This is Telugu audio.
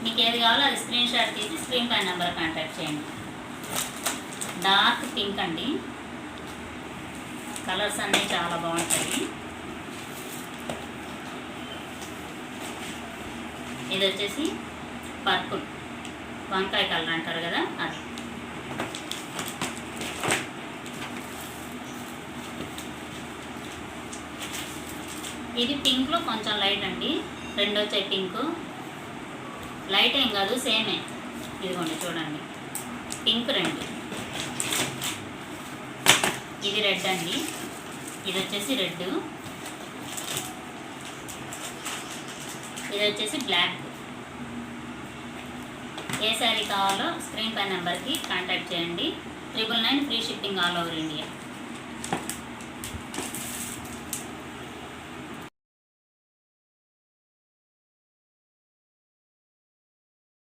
మీకు ఏది కావాలో అది స్క్రీన్ షాట్ తీసి స్క్రీన్ పై నెంబర్ కాంటాక్ట్ చేయండి. డార్క్ పింక్ అండి, కలర్స్ అన్నీ చాలా బాగుంటాయి. ఇది వచ్చేసి పర్పుల్, వంకాయ కలర్ అంటారు కదా అది. ఇది పింక్లో కొంచెం లైట్ అండి. రెండు వచ్చాయి పింక్, లైట్ ఏం కాదు సేమే. ఇదిగోండి చూడండి, పింక్ రెండు. ఇది రెడ్ అండి, ఇది వచ్చేసి రెడ్, ఇది వచ్చేసి బ్లాక్. ఏ శారీ కావాలో స్క్రీన్ పై నెంబర్కి కాంటాక్ట్ చేయండి. 999 free shipping all over India.